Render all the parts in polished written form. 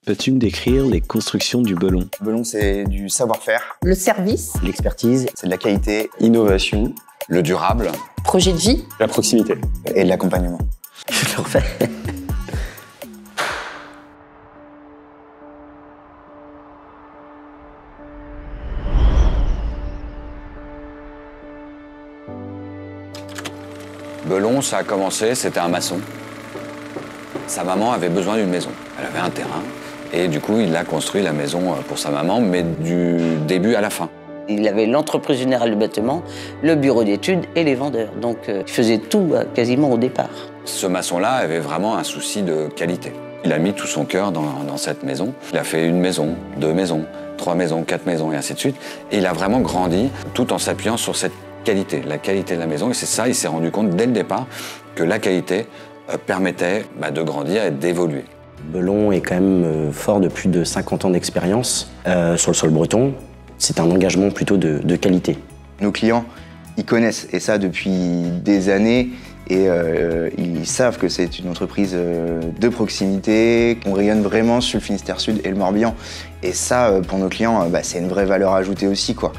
Peux-tu me décrire les constructions du Belon? Belon, c'est du savoir-faire. Le service. L'expertise. C'est de la qualité. Innovation. Le durable. Projet de vie. La proximité. Et de l'accompagnement. Je le refais. Belon, ça a commencé, c'était un maçon. Sa maman avait besoin d'une maison. Elle avait un terrain. Et du coup, il a construit la maison pour sa maman, mais du début à la fin. Il avait l'entreprise générale du bâtiment, le bureau d'études et les vendeurs. Donc, il faisait tout quasiment au départ. Ce maçon-là avait vraiment un souci de qualité. Il a mis tout son cœur dans cette maison. Il a fait une maison, 2 maisons, 3 maisons, 4 maisons et ainsi de suite. Et il a vraiment grandi tout en s'appuyant sur cette qualité, la qualité de la maison. Et c'est ça, il s'est rendu compte dès le départ que la qualité permettait de grandir et d'évoluer. Belon est quand même fort de plus de 50 ans d'expérience sur le sol breton. C'est un engagement plutôt de qualité. Nos clients, ils connaissent, et ça depuis des années, et ils savent que c'est une entreprise de proximité, qu'on rayonne vraiment sur le Finistère Sud et le Morbihan. Et ça, pour nos clients, c'est une vraie valeur ajoutée aussi, quoi.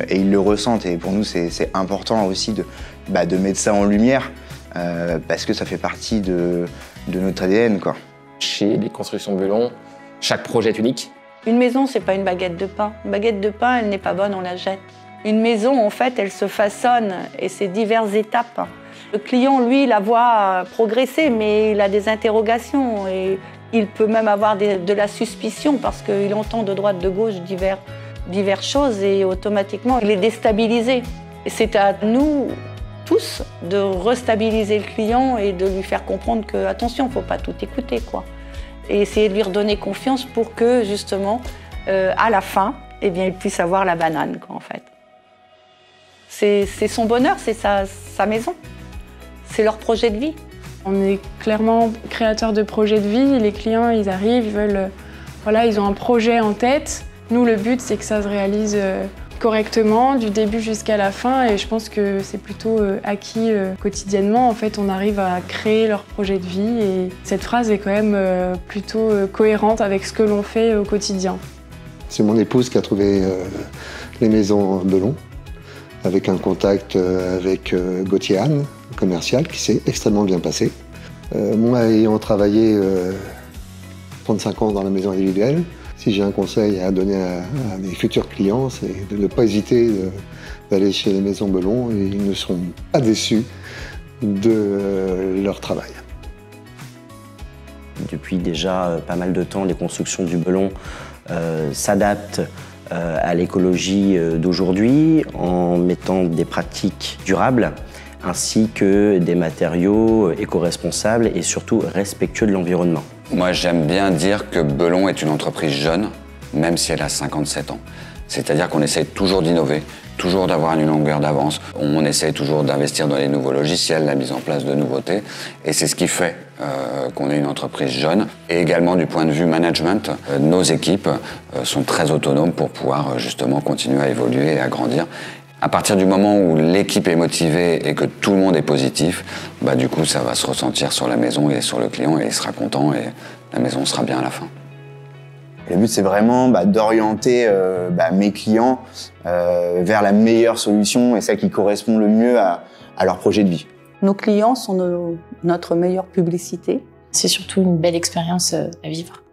Et ils le ressentent, et pour nous, c'est important aussi de mettre ça en lumière, parce que ça fait partie de notre ADN, quoi. Chez les constructions Belon, chaque projet est unique. Une maison, c'est pas une baguette de pain. Une baguette de pain, elle n'est pas bonne, on la jette. Une maison, en fait, elle se façonne et c'est diverses étapes. Le client, lui, la voit progresser, mais il a des interrogations et il peut même avoir de la suspicion parce qu'il entend de droite, de gauche diverses choses et automatiquement, il est déstabilisé. Et c'est à nous tous de restabiliser le client et de lui faire comprendre que, attention, il ne faut pas tout écouter, quoi. Et essayer de lui redonner confiance pour que, justement, à la fin, eh bien, il puisse avoir la banane, quoi, en fait. C'est son bonheur, c'est sa maison. C'est leur projet de vie. On est clairement créateur de projets de vie. Les clients, ils arrivent, ils veulent, voilà, ils ont un projet en tête. Nous, le but, c'est que ça se réalise correctement, du début jusqu'à la fin. Et je pense que c'est plutôt acquis quotidiennement. En fait, on arrive à créer leur projet de vie. Et cette phrase est quand même plutôt cohérente avec ce que l'on fait au quotidien. C'est mon épouse qui a trouvé les maisons Belon, avec un contact avec Gauthier Anne, commercial, qui s'est extrêmement bien passé. Moi, ayant travaillé 35 ans dans la maison individuelle, si j'ai un conseil à donner à mes futurs clients, c'est de ne pas hésiter d'aller chez les maisons Belon, et ils ne seront pas déçus de leur travail. Depuis déjà pas mal de temps, les constructions du Belon s'adaptent à l'écologie d'aujourd'hui en mettant des pratiques durables ainsi que des matériaux éco-responsables et surtout respectueux de l'environnement. Moi, j'aime bien dire que Belon est une entreprise jeune, même si elle a 57 ans. C'est-à-dire qu'on essaie toujours d'innover, toujours d'avoir une longueur d'avance. On essaie toujours d'investir dans les nouveaux logiciels, la mise en place de nouveautés. Et c'est ce qui fait qu'on est une entreprise jeune. Et également du point de vue management, nos équipes sont très autonomes pour pouvoir justement continuer à évoluer et à grandir. À partir du moment où l'équipe est motivée et que tout le monde est positif, du coup, ça va se ressentir sur la maison et sur le client et il sera content et la maison sera bien à la fin. Le but, c'est vraiment d'orienter mes clients vers la meilleure solution et celle qui correspond le mieux à leur projet de vie. Nos clients sont notre meilleure publicité. C'est surtout une belle expérience à vivre.